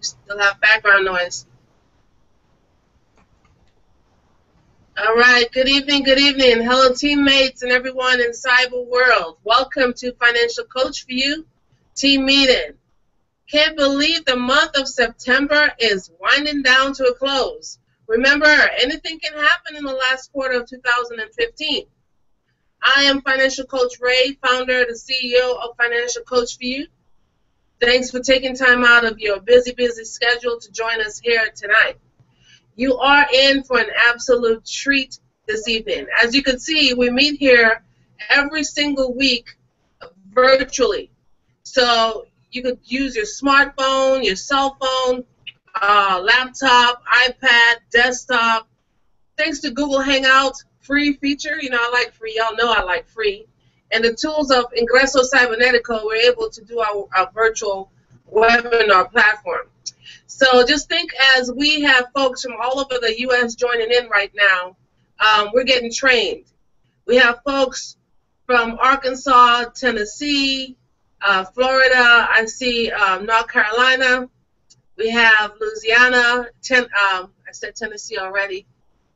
Still have background noise. All right, good evening, hello teammates and everyone in cyber world. Welcome to Financial Coach for You team meeting. Can't believe the month of September is winding down to a close. Remember, anything can happen in the last quarter of 2015. I am Financial Coach Ray, founder and CEO of Financial Coach for You. Thanks for taking time out of your busy schedule to join us here tonight. You are in for an absolute treat this evening. As you can see, we meet here every single week virtually. So you could use your smartphone, your cell phone, laptop, iPad, desktop. Thanks to Google Hangout, free feature. You know, I like free. Y'all know I like free. And the tools of Ingreso Cybernetico, we're able to do our virtual webinar platform. So just think, as we have folks from all over the U.S. joining in right now, we're getting trained. We have folks from Arkansas, Tennessee, Florida, I see North Carolina. We have Louisiana, I said Tennessee already.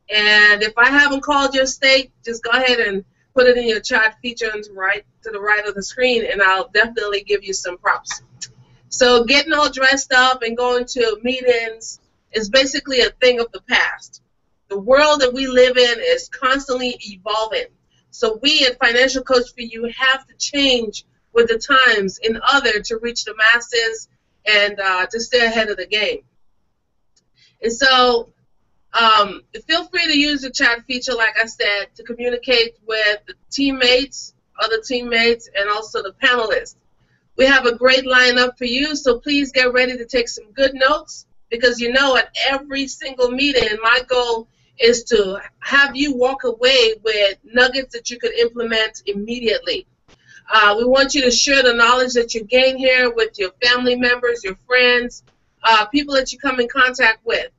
And if I haven't called your state, just go ahead and put it in your chat feature to the right of the screen, and I'll definitely give you some props. So getting all dressed up and going to meetings is basically a thing of the past. The world that we live in is constantly evolving. So we at Financial Coach for You have to change with the times in order to reach the masses and to stay ahead of the game. And so feel free to use the chat feature, like I said, to communicate with the teammates, other teammates, and also the panelists. We have a great lineup for you, so please get ready to take some good notes, because you know at every single meeting, my goal is to have you walk away with nuggets that you could implement immediately. We want you to share the knowledge that you gain here with your family members, your friends, people that you come in contact with.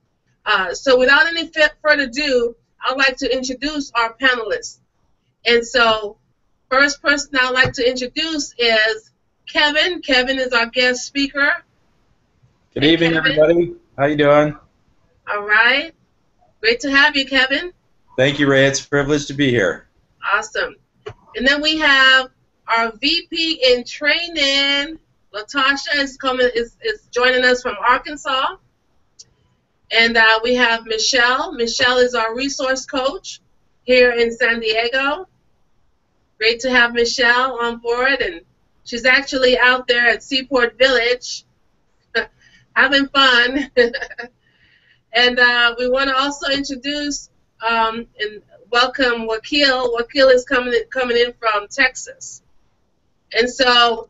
So without any further ado, I'd like to introduce our panelists. And so first person I'd like to introduce is Kevin. Kevin is our guest speaker. Good evening, everybody. How you doing? All right. Great to have you, Kevin. Thank you, Ray. It's a privilege to be here. Awesome. And then we have our VP in training, Latasha, is joining us from Arkansas. And we have Michelle. Michelle is our resource coach here in San Diego. Great to have Michelle on board, and she's actually out there at Seaport Village having fun. And we want to also introduce and welcome Wakil. Wakil is coming in from Texas. And so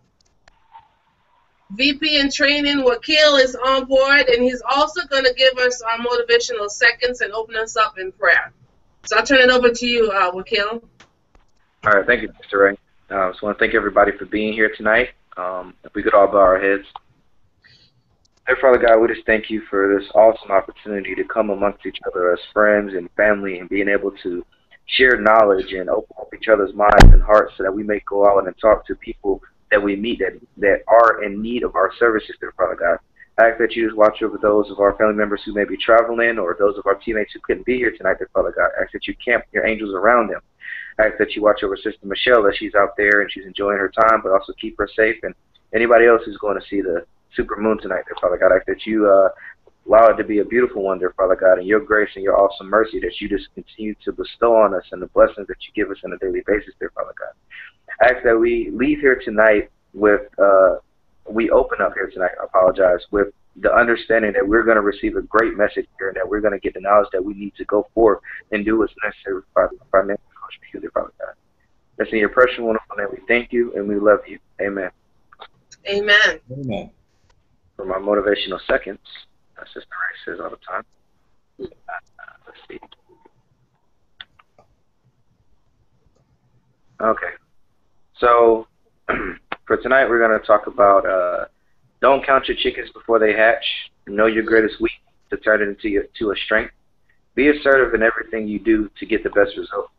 VP in training, Wakil, is on board, and he's also going to give us our motivational seconds and open us up in prayer. So I'll turn it over to you, Wakil. All right, thank you, Mr. Ray. I just want to thank everybody for being here tonight. If we could all bow our heads. Dear Father God, we just thank you for this awesome opportunity to come amongst each other as friends and family, and being able to share knowledge and open up each other's minds and hearts so that we may go out and talk to people that we meet that are in need of our services, dear Father God. I ask that you just watch over those of our family members who may be traveling, or those of our teammates who couldn't be here tonight, dear Father God. I ask that you camp your angels around them. I ask that you watch over Sister Michelle as she's out there and she's enjoying her time, but also keep her safe, and anybody else who's going to see the super moon tonight, dear Father God. I ask that you allow it to be a beautiful one, dear Father God, and your grace and your awesome mercy that you just continue to bestow on us, and the blessings that you give us on a daily basis, dear Father God. I ask that we leave here tonight with, we open up here tonight, I apologize, with the understanding that we're going to receive a great message here, and that we're going to get the knowledge that we need to go forth and do what's necessary for Financial Coach for You, dear Father God. That's in your precious, wonderful name. We thank you and we love you. Amen. Amen. Amen. For my motivational seconds, as Sister Ray says all the time. Let's see. Okay. So for tonight, we're going to talk about don't count your chickens before they hatch. Know your greatest weakness to turn it into a strength. Be assertive in everything you do to get the best result.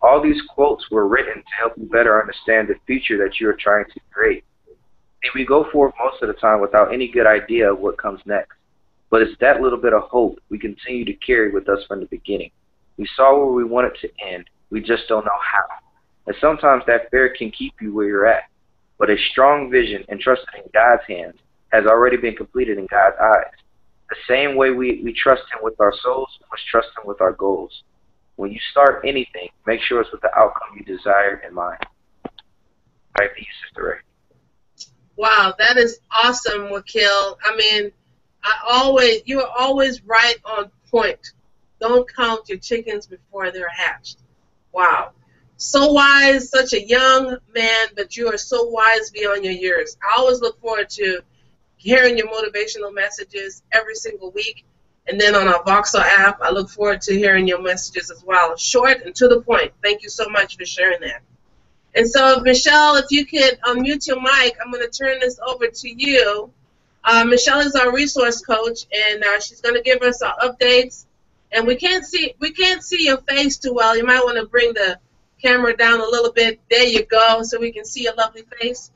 All these quotes were written to help you better understand the future that you are trying to create. See, we go forth most of the time without any good idea of what comes next. But it's that little bit of hope we continue to carry with us from the beginning. We saw where we wanted to end. We just don't know how. And sometimes that fear can keep you where you're at. But a strong vision and trusting in God's hands has already been completed in God's eyes. The same way we trust Him with our souls, we must trust Him with our goals. When you start anything, make sure it's with the outcome you desire in mind. Back to you, Sister Ray. Wow, that is awesome, Wakil. I mean, you are always right on point. Don't count your chickens before they're hatched. Wow. So wise, such a young man, but you are so wise beyond your years. I always look forward to hearing your motivational messages every single week. And then on our Voxer app, I look forward to hearing your messages as well. Short and to the point. Thank you so much for sharing that. And so, Michelle, if you could unmute your mic, I'm going to turn this over to you. Michelle is our resource coach, and she's going to give us our updates. And we can't see your face too well. You might want to bring the camera down a little bit. There you go, so we can see your lovely face.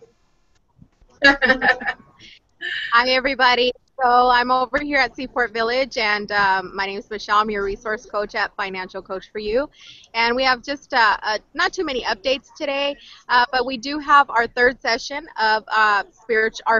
Hi, everybody. So I'm over here at Seaport Village, and my name is Michelle. I'm your resource coach at Financial Coach for You. And we have just not too many updates today, but we do have our third session of our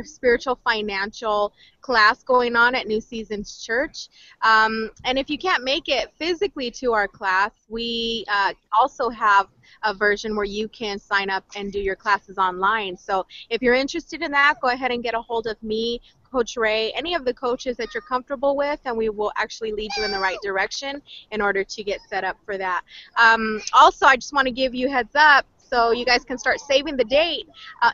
spiritual financial class going on at New Seasons Church. And if you can't make it physically to our class, we also have a version where you can sign up and do your classes online. So if you're interested in that, go ahead and get a hold of me, Coach Ray, any of the coaches that you're comfortable with, and we will actually lead you in the right direction in order to get set up for that. Also, I just want to give you a heads up so you guys can start saving the date.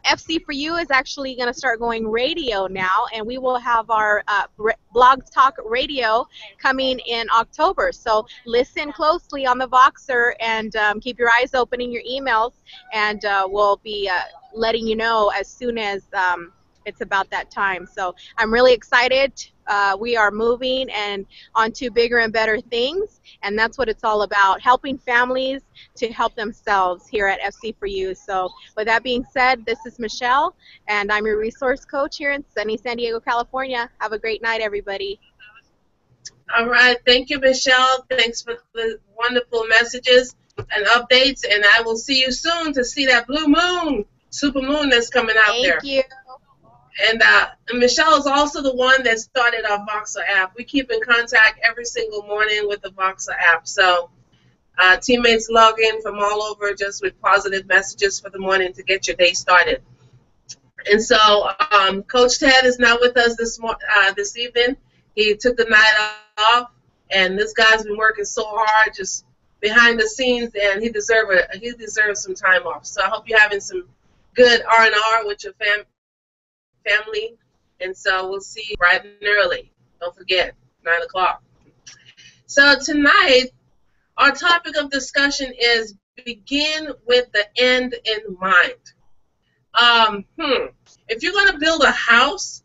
FC for You is actually going to start going radio now, and we will have our Blog Talk Radio coming in October. So listen closely on the Voxer and keep your eyes open in your emails, and we'll be letting you know as soon as it's about that time. So I'm really excited. We are moving and on to bigger and better things, and that's what it's all about, helping families to help themselves here at FC for You. So with that being said, this is Michelle, and I'm your resource coach here in sunny San Diego, California. Have a great night, everybody. All right. Thank you, Michelle. Thanks for the wonderful messages and updates, and I will see you soon to see that blue moon, super moon that's coming out there. Thank you. And Michelle is also the one that started our Voxer app. We keep in contact every single morning with the Voxer app. So teammates log in from all over just with positive messages for the morning to get your day started. And so Coach Ted is not with us this evening. He took the night off, and this guy's been working so hard just behind the scenes, and he deserves some time off. So I hope you're having some good R&R with your family, and so we'll see you bright and early. Don't forget, 9 o'clock. So tonight, our topic of discussion is begin with the end in mind. If you're going to build a house,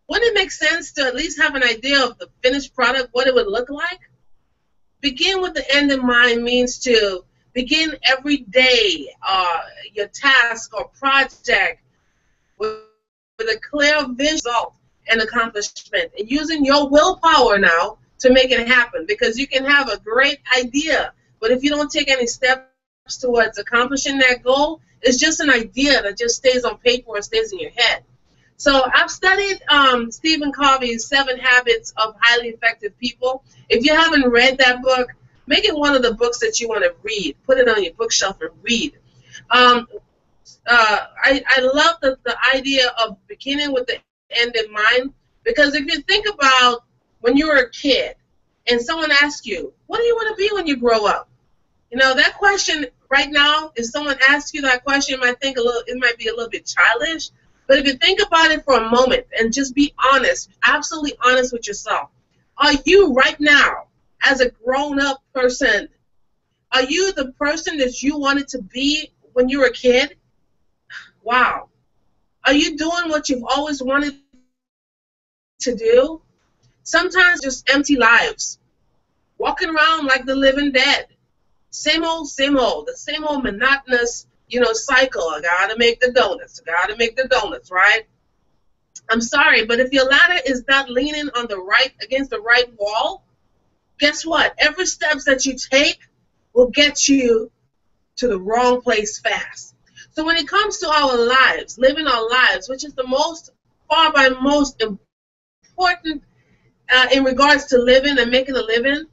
wouldn't it make sense to at least have an idea of the finished product, what it would look like? Begin with the end in mind means to begin every day, your task or project with a clear result and accomplishment, and using your willpower now to make it happen, because you can have a great idea, but if you don't take any steps towards accomplishing that goal, it's just an idea that just stays on paper or stays in your head. So I've studied Stephen Covey's 7 Habits of Highly Effective People. If you haven't read that book, make it one of the books that you want to read. Put it on your bookshelf and read. I love the idea of beginning with the end in mind, because if you think about when you were a kid and someone asks you, what do you want to be when you grow up? You know, that question right now, if someone asks you that question, you might think it might be a little bit childish, but if you think about it for a moment and just be honest, absolutely honest with yourself, are you right now, as a grown-up person, are you the person that you wanted to be when you were a kid? Wow. Are you doing what you've always wanted to do? Sometimes just empty lives, walking around like the living dead. Same old, the same old monotonous, cycle. I gotta make the donuts, right? I'm sorry, but if your ladder is not leaning on the right against the right wall, guess what? Every steps that you take will get you to the wrong place fast. So when it comes to our lives, living our lives, which is the most important in regards to living and making a living,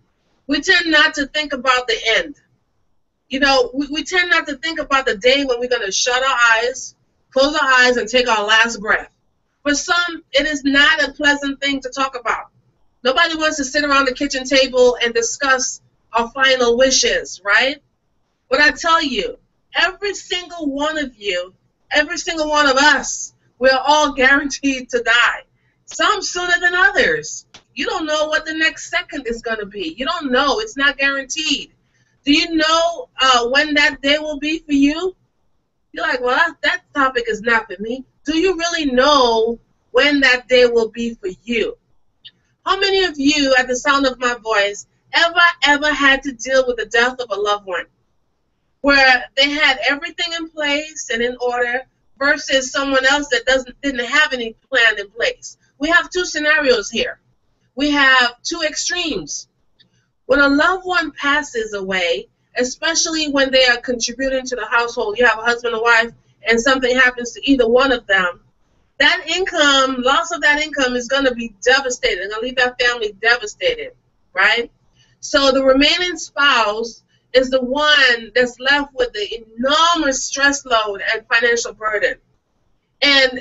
we tend not to think about the end. You know, we tend not to think about the day when we're going to shut our eyes, close our eyes, and take our last breath. For some, it is not a pleasant thing to talk about. Nobody wants to sit around the kitchen table and discuss our final wishes, right? But I tell you, every single one of you, every single one of us, we're all guaranteed to die. Some sooner than others. You don't know what the next second is going to be. You don't know. It's not guaranteed. Do you know when that day will be for you? You're like, well, that topic is not for me. Do you really know when that day will be for you? How many of you, at the sound of my voice, ever had to deal with the death of a loved one, where they had everything in place and in order versus someone else that didn't have any plan in place? We have two scenarios here. We have two extremes. When a loved one passes away, especially when they are contributing to the household, you have a husband and wife, and something happens to either one of them, that income, loss of that income is going to be devastating. It's going to leave that family devastated, right? So the remaining spouse is the one that's left with the enormous stress load and financial burden. And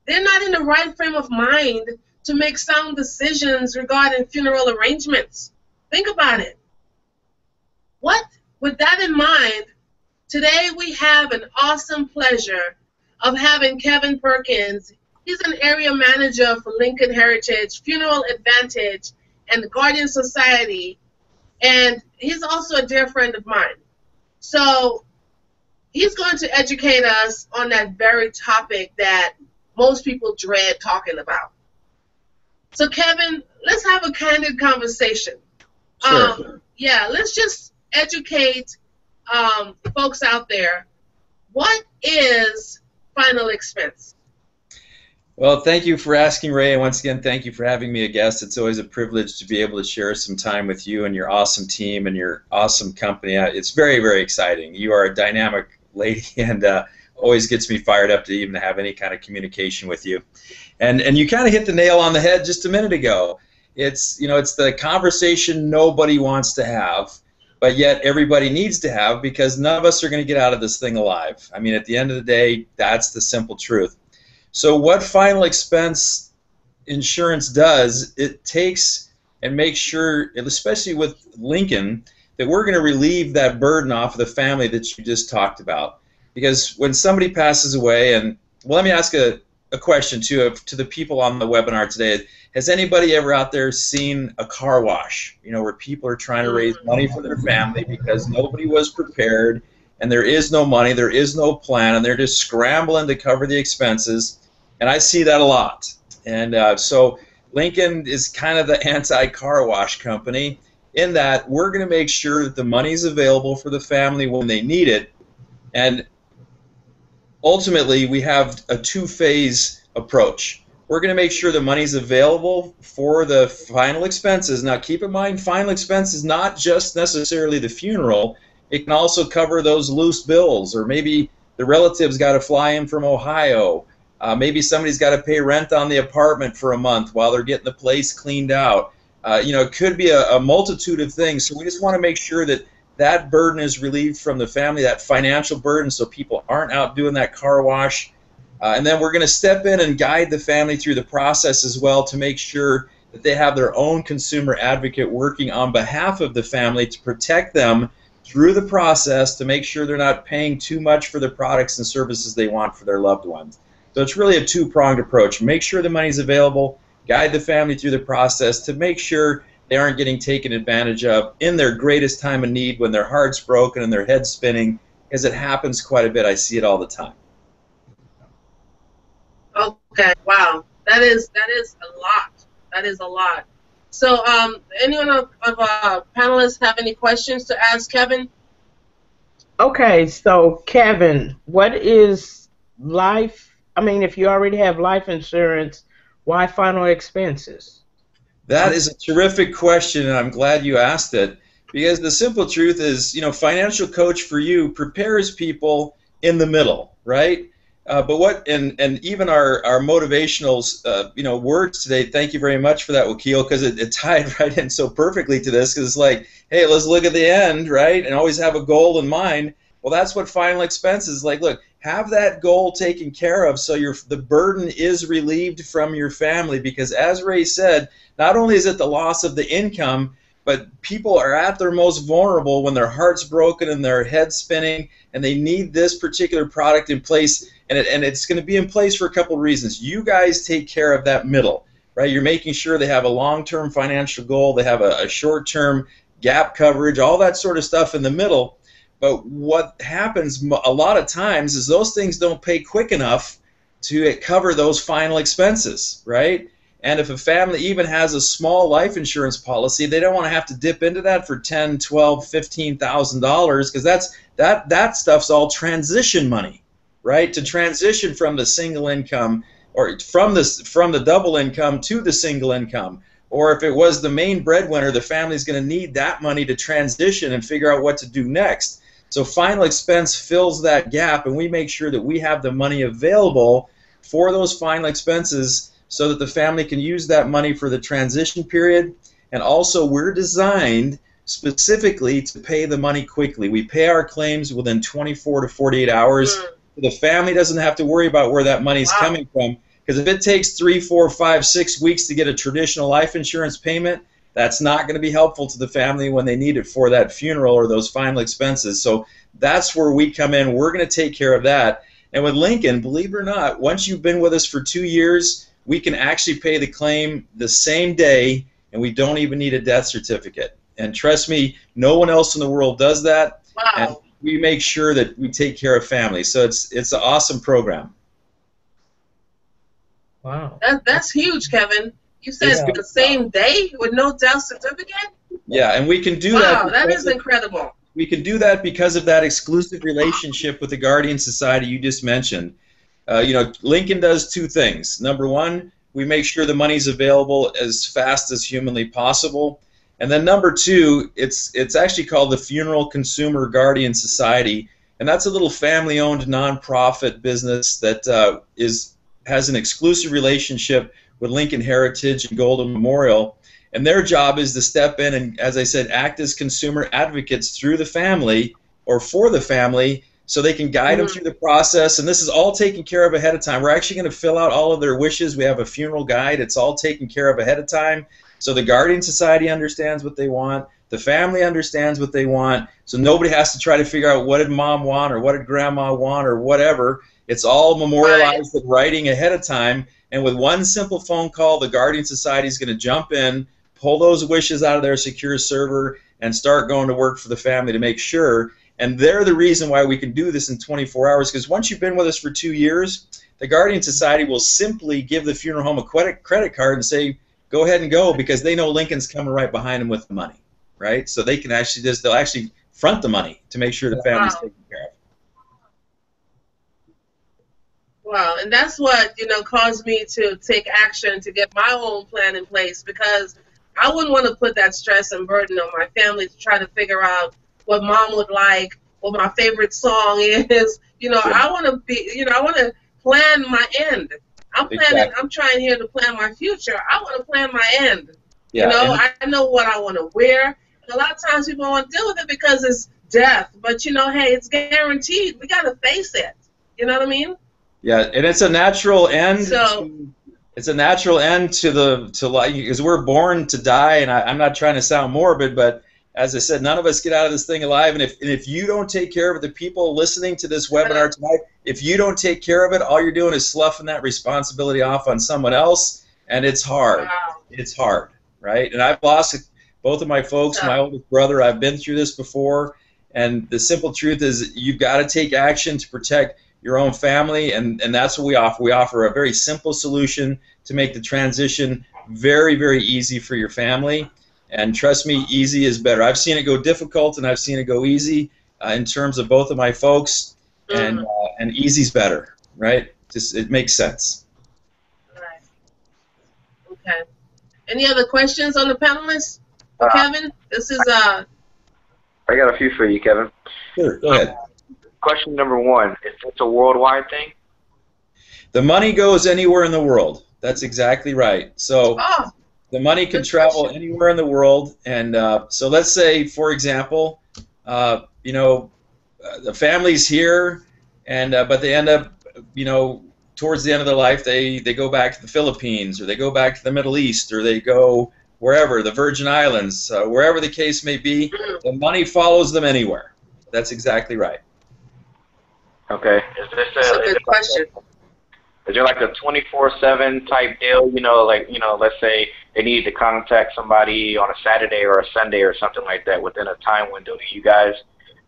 they're not in the right frame of mind to make sound decisions regarding funeral arrangements. Think about it. With that in mind, today we have an awesome pleasure of having Kevin Perkins. He's an area manager for Lincoln Heritage, Funeral Advantage, and the Guardian Society, and he's also a dear friend of mine. So he's going to educate us on that very topic that most people dread talking about. So Kevin, let's have a candid conversation. Sure. Let's just educate folks out there. What is final expense? Well, thank you for asking, Ray, and once again, thank you for having me a guest. It's always a privilege to be able to share some time with you and your awesome team and your awesome company. It's very, very exciting. You are a dynamic lady, and always gets me fired up to even have any kind of communication with you. And you kind of hit the nail on the head just a minute ago. It's the conversation nobody wants to have, but yet everybody needs to have, because none of us are going to get out of this thing alive. I mean, at the end of the day, that's the simple truth. So what final expense insurance does, it takes and makes sure, especially with Lincoln, that we're going to relieve that burden off of the family that you just talked about. Because when somebody passes away, and well, let me ask a question to the people on the webinar today. Has anybody ever out there seen a car wash, where people are trying to raise money for their family because nobody was prepared, and there is no money, there is no plan, and they're just scrambling to cover the expenses? And I see that a lot. And so Lincoln is kind of the anti-car wash company, in that we're going to make sure that the money's available for the family when they need it. And ultimately, we have a two-phase approach. We're going to make sure the money's available for the final expenses. Now, keep in mind, final expenses not just necessarily the funeral. It can also cover those loose bills, or maybe the relative's got to fly in from Ohio. Maybe somebody's got to pay rent on the apartment for a month while they're getting the place cleaned out. It could be a multitude of things. So we just want to make sure that that burden is relieved from the family, that financial burden, so people aren't out doing that car wash. And then we're going to step in and guide the family through the process as well, to make sure that they have their own consumer advocate working on behalf of the family to protect them through the process, to make sure they're not paying too much for the products and services they want for their loved ones. So it's really a two-pronged approach. Make sure the money's available, guide the family through the process to make sure they aren't getting taken advantage of in their greatest time of need, when their heart's broken and their head's spinning, because it happens quite a bit. I see it all the time. Okay, wow, that is a lot. That is a lot. So, anyone of panelists have any questions to ask Kevin? Okay, so Kevin, what is life I mean, if you already have life insurance, why final expenses? That is a terrific question, and I'm glad you asked it, because the simple truth is, Financial Coach for You prepares people in the middle, right? But what, and even our motivational, words today, thank you very much for that, Wakil, because it tied right in so perfectly to this, because it's like, hey, let's look at the end, right, and always have a goal in mind. Well, that's what final expenses like. Look, have that goal taken care of so the burden is relieved from your family, because as Ray said, not only is it the loss of the income, but people are at their most vulnerable when their heart's broken and their head's spinning, and they need this particular product in place, and it's going to be in place for a couple of reasons. You guys take care of that middle, right? You're making sure they have a long-term financial goal, they have a short-term gap coverage, all that sort of stuff in the middle. But what happens a lot of times is those things don't pay quick enough to cover those final expenses, right? And if a family even has a small life insurance policy, they don't want to have to dip into that for $10,000, $12,000, $15,000, because that stuff's all transition money, right? To transition from the single income, or from the double income to the single income. Or if it was the main breadwinner, the family's going to need that money to transition and figure out what to do next. So final expense fills that gap, and we make sure that we have the money available for those final expenses so that the family can use that money for the transition period. And also, we're designed specifically to pay the money quickly. We pay our claims within 24 to 48 hours. The family doesn't have to worry about where that money's coming from, because if it takes 3, 4, 5, 6 weeks to get a traditional life insurance payment, that's not going to be helpful to the family when they need it for that funeral or those final expenses. So that's where we come in. We're going to take care of that. And with Lincoln, believe it or not, once you've been with us for 2 years, we can actually pay the claim the same day, and we don't even need a death certificate. And trust me, no one else in the world does that. Wow. And we make sure that we take care of families. So it's an awesome program. Wow. That's huge, Kevin. You said the same day with no death certificate? Yeah, and we can do that. Wow, that is incredible. We can do that because of that exclusive relationship with the Guardian Society you just mentioned. Lincoln does 2 things. Number one, we make sure the money's available as fast as humanly possible. And then number 2, it's actually called the Funeral Consumer Guardian Society, and that's a little family-owned nonprofit business that has an exclusive relationship with Lincoln Heritage and Golden Memorial, and their job is to step in and, as I said, act as consumer advocates through the family or for the family, so they can guide them through the process. And this is all taken care of ahead of time. We're actually going to fill out all of their wishes. We have a funeral guide. It's all taken care of ahead of time. So the Guardian Society understands what they want. The family understands what they want. So nobody has to try to figure out what did mom want or what did grandma want or whatever. It's all memorialized in writing ahead of time. And with one simple phone call, the Guardian Society is going to jump in, pull those wishes out of their secure server, and start going to work for the family to make sure. And they're the reason why we can do this in 24 hours, because once you've been with us for 2 years, the Guardian Society will simply give the funeral home a credit card and say, go ahead and go, because they know Lincoln's coming right behind them with the money, right? So they can actually they'll actually front the money to make sure the family's taken care of. Wow, and that's what, caused me to take action to get my own plan in place, because I wouldn't want to put that stress and burden on my family to try to figure out what mom would like, what my favorite song is. I want to be, I want to plan my end. I'm trying here to plan my future. I want to plan my end. Yeah, I know what I want to wear. And a lot of times people don't want to deal with it because it's death. But, hey, it's guaranteed. We got to face it. You know what I mean? Yeah, and it's a natural end. So, it's a natural end to life, because we're born to die, and I'm not trying to sound morbid, but as I said, none of us get out of this thing alive, and if you don't take care of it, the people listening to this webinar tonight, if you don't take care of it, all you're doing is sloughing that responsibility off on someone else, and it's hard. Wow. It's hard, right? And I've lost both of my folks, my oldest brother. I've been through this before, and the simple truth is you've got to take action to protect your own family, and that's what we offer. We offer a very simple solution to make the transition very, very easy for your family. And trust me, easy is better. I've seen it go difficult, and I've seen it go easy in terms of both of my folks, and easy's better, right? just it makes sense. All right. Okay. Any other questions on the panelists for Kevin? This is I got a few for you, Kevin. Sure, go ahead. Question number one, is this a worldwide thing? The money goes anywhere in the world. That's exactly right. So the money can travel anywhere in the world. And so let's say, for example, the family's here, and but they end up, towards the end of their life, they go back to the Philippines, or they go back to the Middle East, or they go wherever, the Virgin Islands, wherever the case may be. The money follows them anywhere. That's exactly right. Okay. That's a good question. Is there like a 24/7 type deal? Let's say they need to contact somebody on a Saturday or a Sunday or something like that within a time window. Do you guys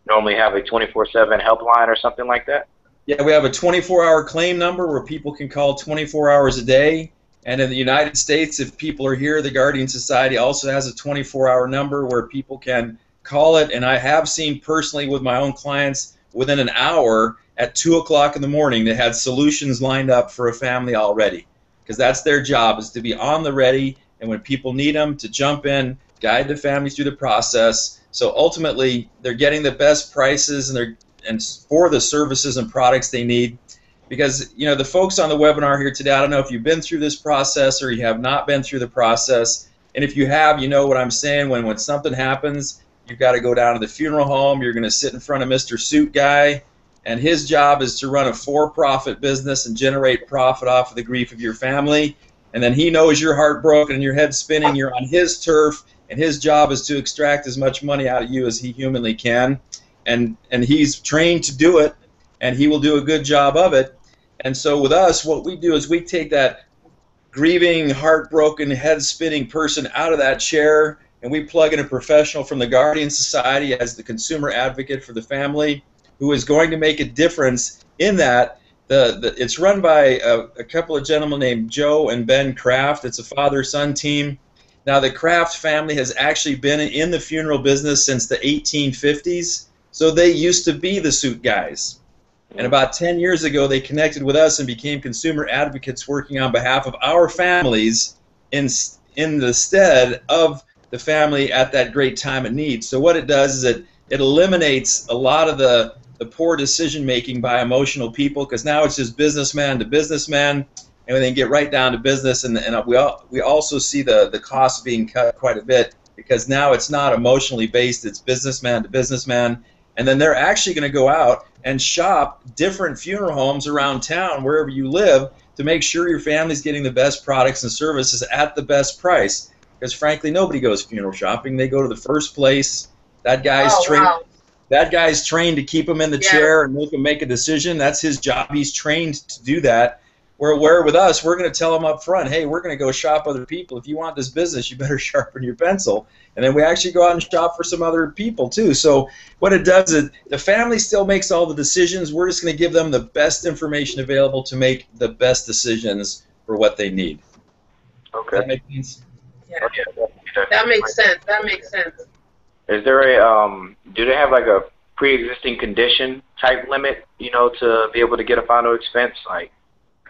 normally have a 24/7 helpline or something like that? Yeah, we have a 24-hour claim number where people can call 24 hours a day. And in the United States, if people are here, the Guardian Society also has a 24-hour number where people can call it. And I have seen personally with my own clients, within an hour at 2 o'clock in the morning, they had solutions lined up for a family already. Because that's their job, is to be on the ready, and when people need them, to jump in, guide the family through the process. So ultimately, they're getting the best prices and for the services and products they need. Because the folks on the webinar here today, I don't know if you've been through this process or you have not been through the process. And if you have, you know what I'm saying. When something happens, you've got to go down to the funeral home. You're going to sit in front of Mr. Suit Guy, and his job is to run a for-profit business and generate profit off of the grief of your family. And then he knows you're heartbroken and your head's spinning. You're on his turf, and his job is to extract as much money out of you as he humanly can. And he's trained to do it, and he will do a good job of it. And so with us, what we do is we take that grieving, heartbroken, head-spinning person out of that chair, and we plug in a professional from the Guardian Society as the consumer advocate for the family, who is going to make a difference in that. It's run by a couple of gentlemen named Joe and Ben Kraft. It's a father-son team. Now, the Kraft family has actually been in the funeral business since the 1850s, so they used to be the suit guys. And about 10 years ago, they connected with us and became consumer advocates working on behalf of our families in the stead of the family at that great time of need. So what it does is it eliminates a lot of the poor decision-making by emotional people, because now it's just businessman to businessman, and then get right down to business. And we also see the costs being cut quite a bit, because now it's not emotionally based, it's businessman to businessman. And then they're actually going to go out and shop different funeral homes around town, wherever you live, to make sure your family's getting the best products and services at the best price. Because frankly, nobody goes funeral shopping. They go to the first place. That guy's trained. Wow. That guy's trained to keep him in the chair and make a decision. That's his job. He's trained to do that. Where with us, we're going to tell them up front, hey, we're going to go shop other people. If you want this business, you better sharpen your pencil. And then we actually go out and shop for some other people too. So what it does is the family still makes all the decisions. We're just going to give them the best information available to make the best decisions for what they need. Okay. That make sense? Yeah. That makes sense. That makes sense. Is there a do they have like a pre-existing condition type limit, to be able to get a final expense? Like,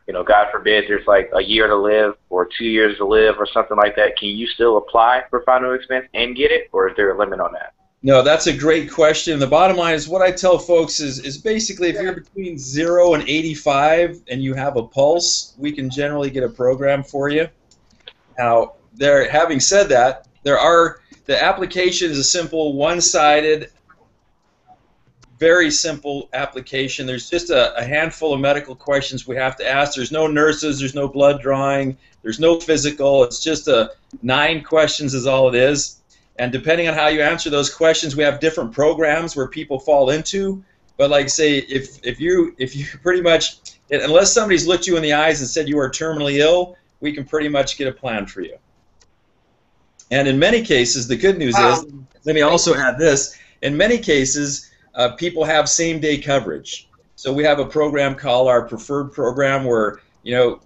God forbid there's like a year to live or 2 years to live or something like that. Can you still apply for final expense and get it, or is there a limit on that? No, that's a great question. The bottom line is what I tell folks is basically if you're between 0 and 85 and you have a pulse, we can generally get a program for you. Now, having said that, the application is a simple, one-sided, very simple application. There's just a handful of medical questions we have to ask. There's no nurses, there's no blood drawing, there's no physical. It's just 9 questions is all it is. And depending on how you answer those questions, we have different programs where people fall into. But like say, if you pretty much, unless somebody's looked you in the eyes and said you are terminally ill, we can pretty much get a plan for you. And in many cases, the good news is, let me also add this, in many cases, people have same-day coverage. So we have a program called our Preferred Program where,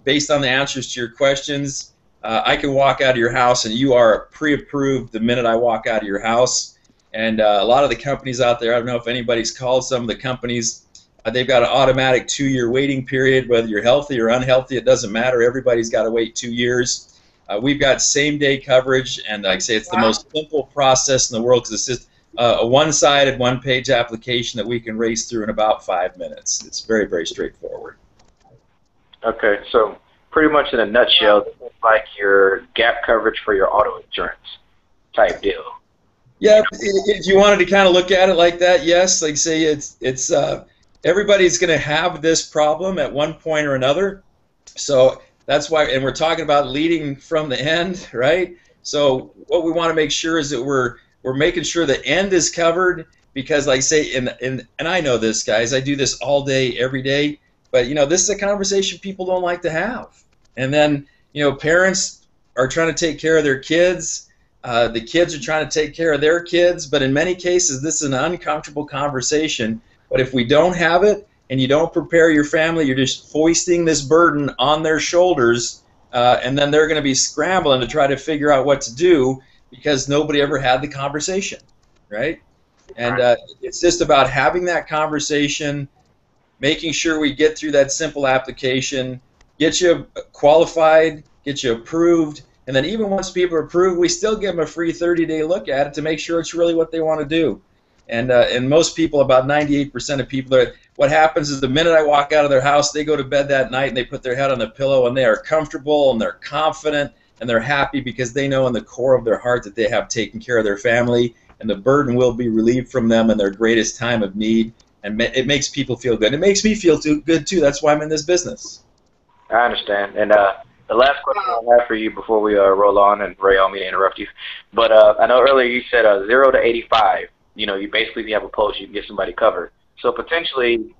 based on the answers to your questions, I can walk out of your house and you are pre-approved the minute I walk out of your house. And a lot of the companies out there, I don't know if anybody's called some of the companies, They've got an automatic 2-year waiting period. Whether you're healthy or unhealthy, it doesn't matter. Everybody's got to wait 2 years. We've got same-day coverage, and like I say, it's the most simple process in the world because it's just a one-sided, one-page application that we can race through in about 5 minutes. It's very, very straightforward. Okay, so pretty much in a nutshell, it's like your gap coverage for your auto insurance type deal. Yeah, if you wanted to kind of look at it like that, yes. Like say, it's everybody's going to have this problem at one point or another. So that's why, and we're talking about leading from the end, right? So what we want to make sure is that we're making sure the end is covered because, like say, and I know this, guys. I do this all day, every day. But this is a conversation people don't like to have. And then parents are trying to take care of their kids. The kids are trying to take care of their kids, but in many cases, this is an uncomfortable conversation. But if we don't have it and you don't prepare your family, you're just foisting this burden on their shoulders, and then they're going to be scrambling to try to figure out what to do because nobody ever had the conversation, right? And it's just about having that conversation, making sure we get through that simple application, get you qualified, get you approved, and then even once people are approved, we still give them a free 30-day look at it to make sure it's really what they want to do. And most people, about 98% of people, what happens is the minute I walk out of their house, they go to bed that night and they put their head on the pillow and they are comfortable and they're confident and they're happy because they know in the core of their heart that they have taken care of their family and the burden will be relieved from them in their greatest time of need. And it makes people feel good. It makes me feel good too. That's why I'm in this business. I understand. And the last question I have for you before we roll on, and Ray, I don't mean to interrupt you, but I know earlier you said 0 to 85. You basically, if you have a post, you can get somebody covered. So potentially,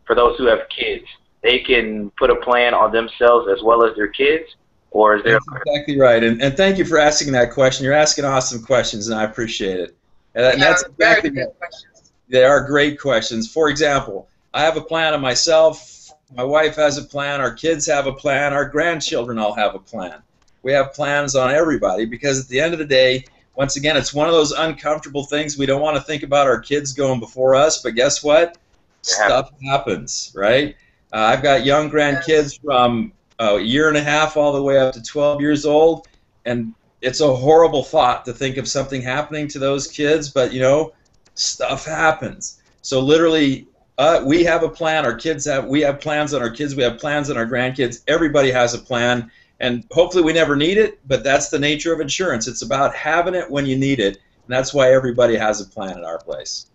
for those who have kids, they can put a plan on themselves as well as their kids, or is there? That's exactly right. And thank you for asking that question. You're asking awesome questions, and I appreciate it. And that's exactly very good questions. They are great questions. For example, I have a plan on myself. My wife has a plan. Our kids have a plan. Our grandchildren all have a plan. We have plans on everybody because at the end of the day, once again, it's one of those uncomfortable things. We don't want to think about our kids going before us, but guess what? Stuff happens, right? I've got young grandkids from a year and a half all the way up to 12 years old, and it's a horrible thought to think of something happening to those kids, but stuff happens. So literally, we have a plan. We have plans on our kids. We have plans on our grandkids. Everybody has a plan, and hopefully we never need it. But that's the nature of insurance. It's about having it when you need it, and that's why everybody has a plan at our place.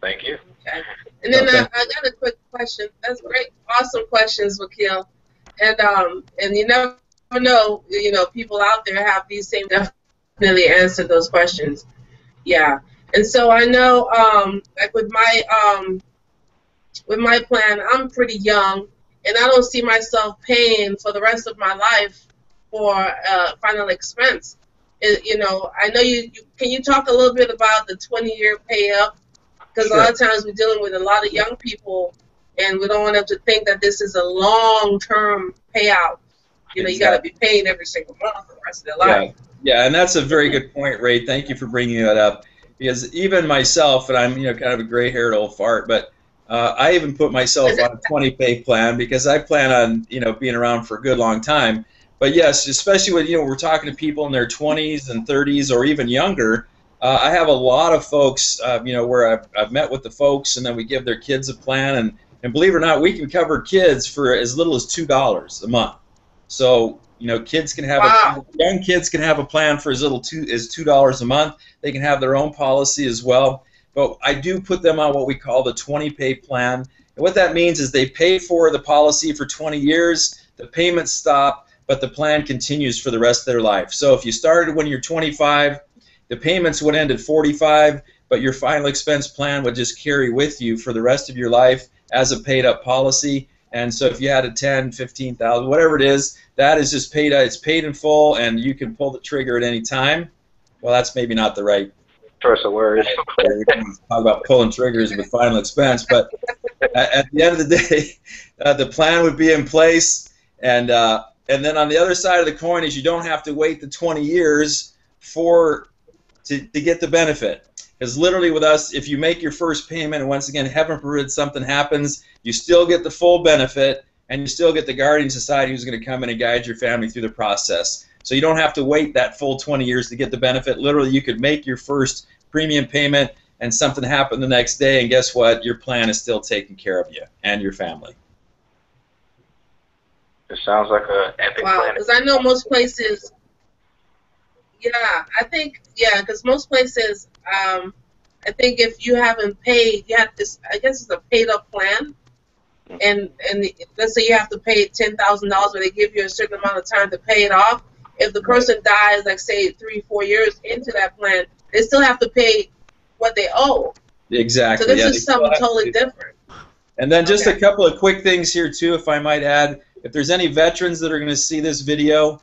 Thank you. Okay. And then I got a quick question. That's great, awesome questions, Wakil. And you never know, people out there have these same definitely answered those questions. Yeah. And so I know, like with my plan, I'm pretty young, and I don't see myself paying for the rest of my life for final expense. I know can you talk a little bit about the 20-year pay up? Because Sure. A lot of times we're dealing with a lot of young people, and we don't want them to think that this is a long-term payout. You got to be paid every single month for the rest of their life. Yeah, and that's a very good point, Ray. Thank you for bringing that up. Because even myself, and I'm kind of a gray-haired old fart, but I even put myself on a 20-pay plan because I plan on being around for a good long time. But yes, especially when we're talking to people in their 20s and 30s or even younger, I have a lot of folks where I've met with the folks and then we give their kids a plan, and believe it or not, we can cover kids for as little as $2 a month. So kids can have young kids can have a plan for as little as $2 a month. They can have their own policy as well. But I do put them on what we call the 20-pay plan. And what that means is they pay for the policy for 20 years, the payments stop, but the plan continues for the rest of their life. So if you started when you're 25, the payments would end at 45, but your final expense plan would just carry with you for the rest of your life as a paid-up policy. And so if you had a $10,000, $15,000, whatever it is, that is just paid. It's paid in full, and you can pull the trigger at any time. Well, that's maybe not the right choice of words. We don't talk about pulling triggers with final expense, but at the end of the day, the plan would be in place, and then on the other side of the coin is you don't have to wait the 20 years to get the benefit. Because literally with us, if you make your first payment, and once again, heaven forbid something happens, you still get the full benefit, and you still get the Guardian Society who's going to come in and guide your family through the process. So you don't have to wait that full 20 years to get the benefit. Literally, you could make your first premium payment and something happened the next day, and guess what? Your plan is still taking care of you and your family. It sounds like an epic Wow, plan. because I know most places, because most places, I think if you haven't paid, you have this, I guess it's a paid-up plan, and let's say you have to pay $10,000, where they give you a certain amount of time to pay it off. If the person dies, like say 3-4 years into that plan, they still have to pay what they owe. Exactly. So this is something totally different. And then just a couple of quick things here too, if I might add. If there's any veterans that are going to see this video,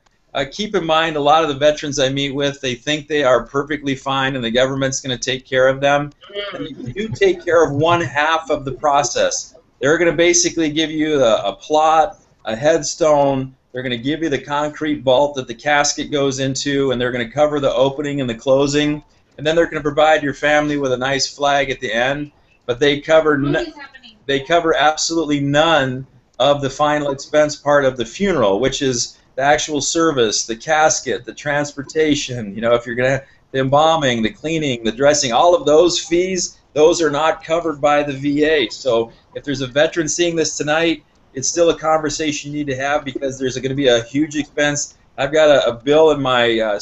keep in mind a lot of the veterans I meet with, they think they are perfectly fine and the government's going to take care of them. And you do take care of one half of the process. They're going to basically give you a plot, a headstone. They're going to give you the concrete vault that the casket goes into, and they're going to cover the opening and the closing. And then they're going to provide your family with a nice flag at the end. But they cover absolutely none of the final expense part of the funeral, which is the actual service, the casket, the transportation, you know, if you're going to have the embalming, the cleaning, the dressing, all of those fees, those are not covered by the VA. So if there's a veteran seeing this tonight, it's still a conversation you need to have, because there's going to be a huge expense. I've got a bill in my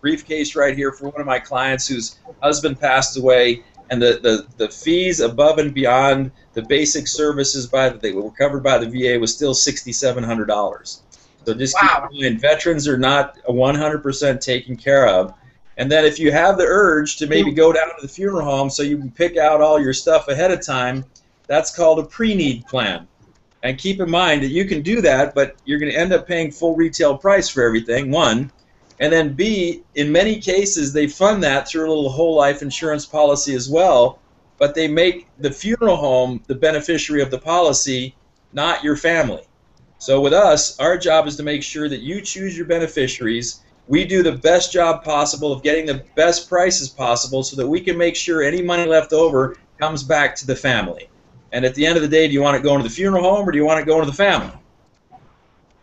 briefcase right here for one of my clients whose husband passed away, and the fees above and beyond the basic services that were covered by the VA was still $6,700. So just keep in mind, veterans are not 100% taken care of. And then if you have the urge to maybe go down to the funeral home so you can pick out all your stuff ahead of time, that's called a pre-need plan. And keep in mind that you can do that, but you're going to end up paying full retail price for everything, one. And then B, in many cases, they fund that through a little whole life insurance policy as well, but they make the funeral home the beneficiary of the policy, not your family. So with us, our job is to make sure that you choose your beneficiaries. We do the best job possible of getting the best prices possible so that we can make sure any money left over comes back to the family. And at the end of the day, do you want it going to the funeral home or do you want it going to the family?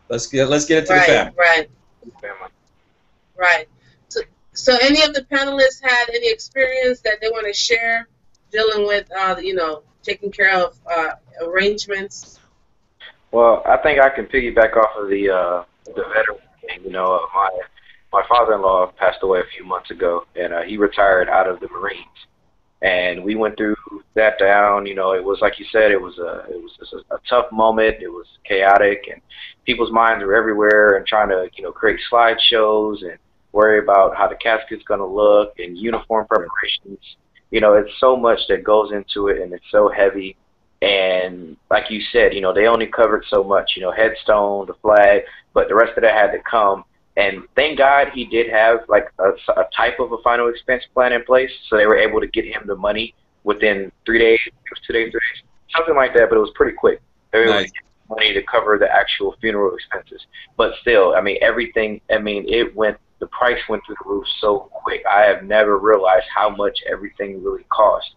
Let's get it to the family. Right. So any of the panelists had any experience that they want to share dealing with, taking care of arrangements? Well, I think I can piggyback off of the veteran thing. You know, my father-in-law passed away a few months ago, and he retired out of the Marines. And we went through that down. You know, it was like you said, it was a tough moment. It was chaotic, and people's minds were everywhere and trying to create slideshows and worry about how the casket's going to look and uniform preparations. You know, it's so much that goes into it, and it's so heavy. And like you said, they only covered so much. Headstone, the flag, but the rest of that had to come. And thank God he did have like a type of a final expense plan in place, so they were able to get him the money within 3 days. It was 2 days, 3 days, something like that. But it was pretty quick. They were able to get money to cover the actual funeral expenses. But still, I mean, everything. I mean, the price went through the roof so quick. I have never realized how much everything really cost.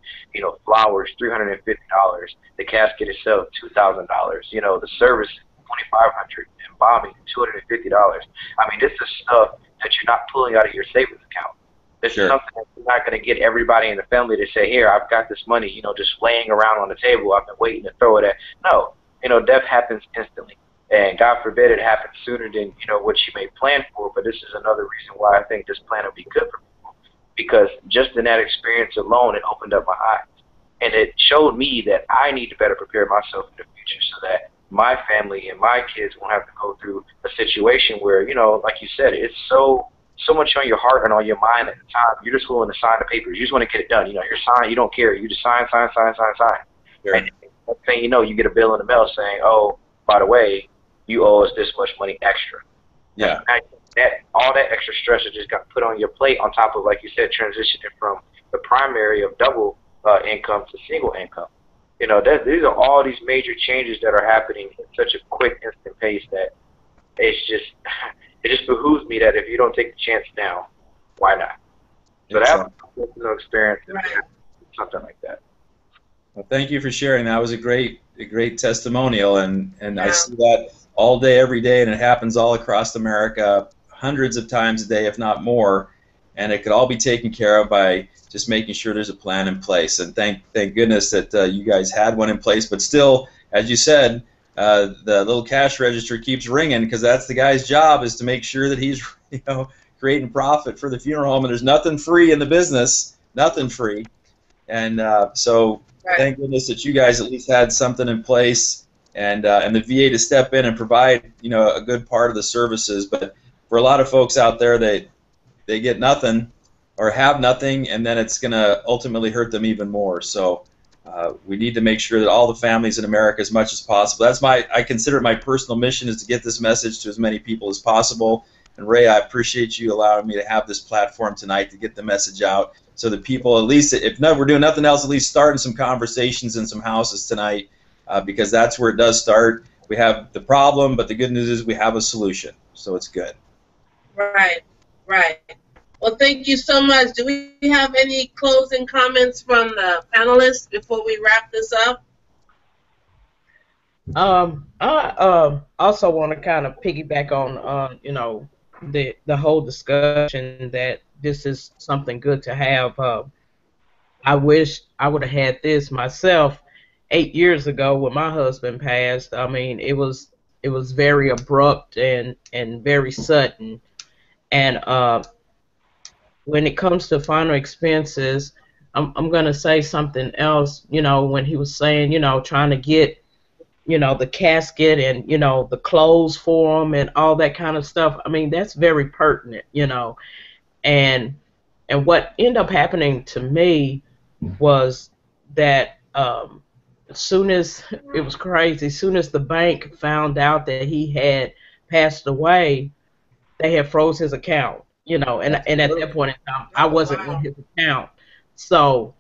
Flowers, $350. The casket itself, $2,000. The service, $2,500. Embalming, $250. I mean, this is stuff that you're not pulling out of your savings account. This is something that you're not going to get everybody in the family to say, here, I've got this money, just laying around on the table. I've been waiting to throw it at. No, death happens instantly. And God forbid it happens sooner than, what you may plan for. But this is another reason why I think this plan will be good for people. Because just in that experience alone, it opened up my eyes. And it showed me that I need to better prepare myself in the future so that my family and my kids won't have to go through a situation where, like you said, it's so much on your heart and on your mind at the time. You're just willing to sign the papers. You just want to get it done. You're signed. You don't care. You just sign. Sure. And next thing you know, you get a bill in the mail saying, oh, by the way, you owe us this much money extra. Yeah. And all that extra stress that just got put on your plate on top of, like you said, transitioning from the primary of double income to single income. These are all these major changes that are happening at such a quick, instant pace that it just behooves me that if you don't take the chance now, why not? But I have no experience in Right. something like that. Well, thank you for sharing. That was a great testimonial, and I Yeah. see that all day, every day, and it happens all across America, hundreds of times a day, if not more. And it could all be taken care of by just making sure there's a plan in place. And thank goodness that you guys had one in place. But still, as you said, the little cash register keeps ringing, because that's the guy's job, is to make sure that he's creating profit for the funeral home. And there's nothing free in the business, nothing free. And so Right. thank goodness that you guys at least had something in place, and the VA to step in and provide a good part of the services. But for a lot of folks out there, they get nothing or have nothing, and then it's going to ultimately hurt them even more. So we need to make sure that all the families in America, as much as possible, I consider it my personal mission, is to get this message to as many people as possible. And Ray, I appreciate you allowing me to have this platform tonight to get the message out, so that people, at least, if we're doing nothing else, at least starting some conversations in some houses tonight, because that's where it does start. We have the problem, but the good news is we have a solution, so it's good. Right. Well, thank you so much. Do we have any closing comments from the panelists before we wrap this up? I also want to kind of piggyback on the whole discussion that this is something good to have. I wish I would have had this myself 8 years ago when my husband passed. I mean, it was very abrupt and very sudden. And when it comes to final expenses, I'm going to say something else. When he was saying, trying to get, the casket and, the clothes for him and all that kind of stuff. I mean, that's very pertinent, And what ended up happening to me was that as soon as, it was crazy, as soon as the bank found out that he had passed away, they had froze his account, and at that point in time, I wasn't on his account. So,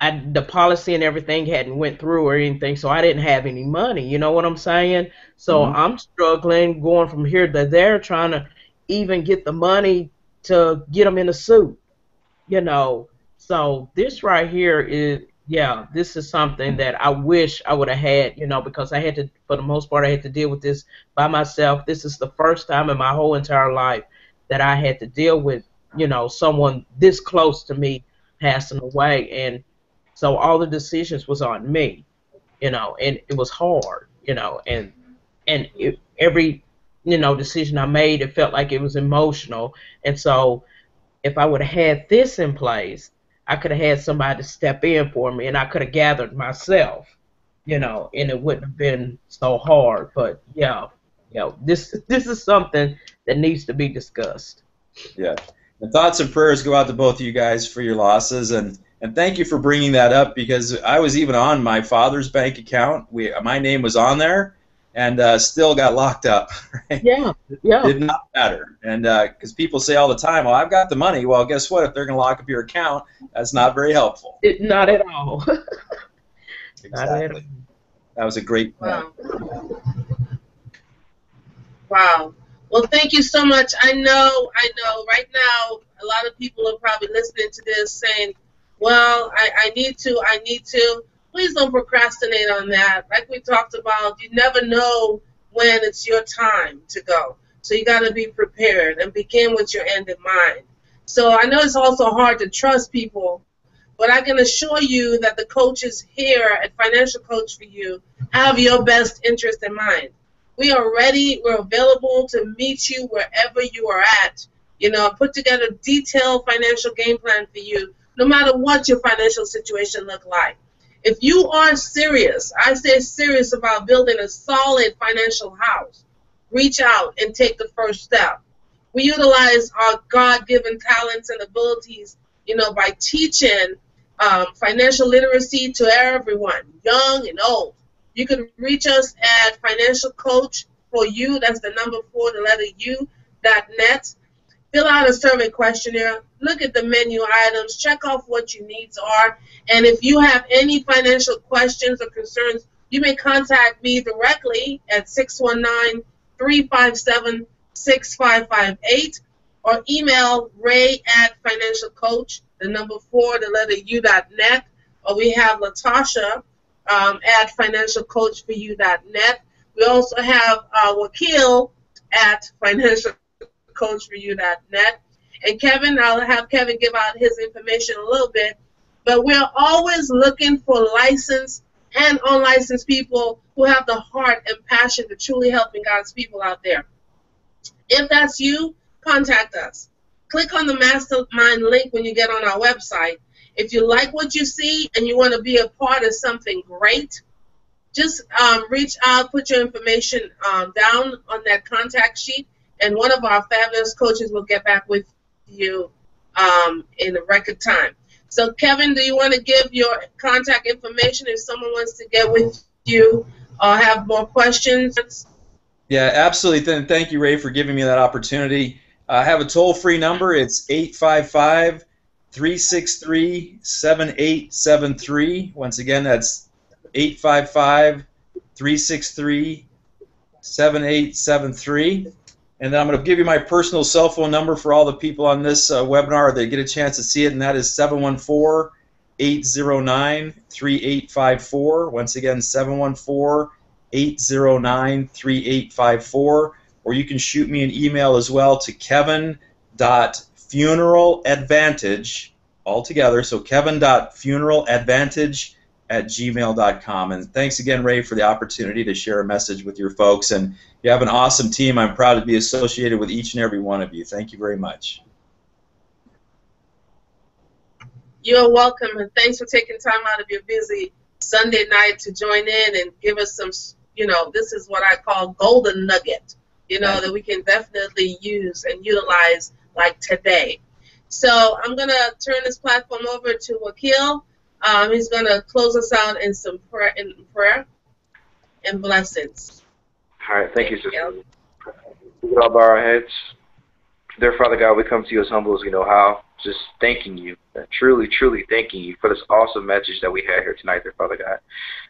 the policy and everything hadn't went through or anything, so I didn't have any money, you know what I'm saying? So I'm struggling, going from here to there, trying to even get the money to get them in a suit, So this right here is, this is something that I wish I would have had, because I had to, for the most part, I had to deal with this by myself. This is the first time in my whole entire life that I had to deal with, someone this close to me passing away. And so all the decisions was on me, and it was hard, and every, decision I made, it felt like it was emotional. And so if I would have had this in place, I could have had somebody to step in for me, and I could have gathered myself, and it wouldn't have been so hard. But this is something that needs to be discussed. Yeah, and thoughts and prayers go out to both of you guys for your losses, and thank you for bringing that up, because I was even on my father's bank account. My name was on there, and still got locked up. Right? Yeah. Did not matter, and because people say all the time, "Well, I've got the money." Well, guess what? If they're going to lock up your account, that's not very helpful. Not at all. Exactly. Not at all. That was a great point. Wow. Well, thank you so much. I know. Right now, a lot of people are probably listening to this saying, well, I need to. Please don't procrastinate on that. Like we talked about, you never know when it's your time to go. So you got to be prepared and begin with your end in mind. So I know it's also hard to trust people, but I can assure you that the coaches here at Financial Coach for You have your best interest in mind. We are ready. We're available to meet you wherever you are at. Put together a detailed financial game plan for you, no matter what your financial situation look like. If you are serious, I say serious about building a solid financial house, reach out and take the first step. We utilize our God-given talents and abilities, by teaching financial literacy to everyone, young and old. You can reach us at Financial Coach for You, that's the number 4, the letter U.net. Fill out a survey questionnaire, look at the menu items, check off what your needs are, and if you have any financial questions or concerns, you may contact me directly at 619-357-6558, or email ray@financialcoach, the number 4, the letter u.net, or we have Latasha at financialcoachforyou.net. We also have Wakil at financialcoachforyou.net. And Kevin, I'll have Kevin give out his information a little bit. But we're always looking for licensed and unlicensed people who have the heart and passion to truly helping God's people out there. If that's you, contact us. Click on the Mastermind link when you get on our website. If you like what you see and you want to be a part of something great, just reach out, put your information down on that contact sheet, and one of our fabulous coaches will get back with you in a record time. So, Kevin, do you want to give your contact information if someone wants to get with you or have more questions? Yeah, absolutely. Thank you, Ray, for giving me that opportunity. I have a toll-free number. It's 855-363-7873. Once again, that's 855-363-7873. And then I'm going to give you my personal cell phone number for all the people on this webinar that get a chance to see it, and that is 714-809-3854. Once again, 714-809-3854. Or you can shoot me an email as well to kevin.funeraladvantage, all together, so kevin.funeraladvantage@gmail.com. And thanks again, Ray, for the opportunity to share a message with your folks. And you have an awesome team. I'm proud to be associated with each and every one of you. Thank you very much. You're welcome, and thanks for taking time out of your busy Sunday night to join in and give us some, this is what I call golden nugget, that we can definitely use and utilize like today. So I'm going to turn this platform over to Wakil. He's going to close us out in some prayer and blessings. All right, thank you, sister. We can all bow our heads. Dear Father God, we come to you as humble as we know how, just thanking you, truly, truly thanking you for this awesome message that we had here tonight, dear Father God.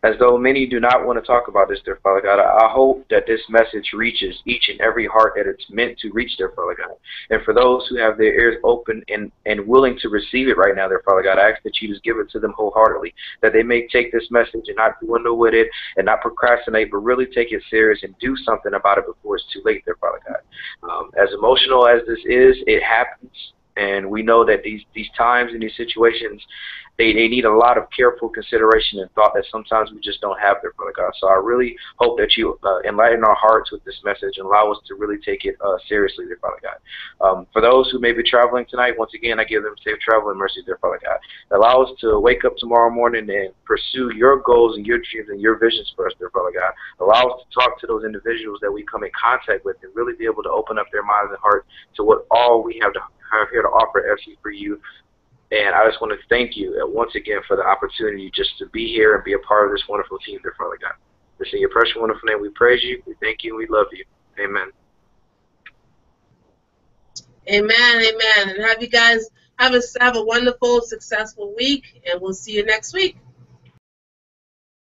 As though many do not want to talk about this, dear Father God, I hope that this message reaches each and every heart that it's meant to reach, dear Father God. And for those who have their ears open and willing to receive it right now, dear Father God, I ask that you just give it to them wholeheartedly, that they may take this message and not dwindle with it and not procrastinate, but really take it serious and do something about it before it's too late, dear Father God. As emotional as this is, it happens. And we know that these times and these situations, they need a lot of careful consideration and thought that sometimes we just don't have there, Father God. So I really hope that you enlighten our hearts with this message and allow us to really take it seriously, dear Father God. For those who may be traveling tonight, once again, I give them safe travel and mercy, dear Father God. Allow us to wake up tomorrow morning and pursue your goals and your dreams and your visions for us, dear Father God. Allow us to talk to those individuals that we come in contact with and really be able to open up their minds and hearts to what all we have here to offer FC for you. And I just want to thank you once again for the opportunity just to be here and be a part of this wonderful team, dear Father God. It's in your precious, wonderful name we praise you, we thank you, and we love you. Amen. Amen, amen. And have you guys have a wonderful, successful week, and we'll see you next week.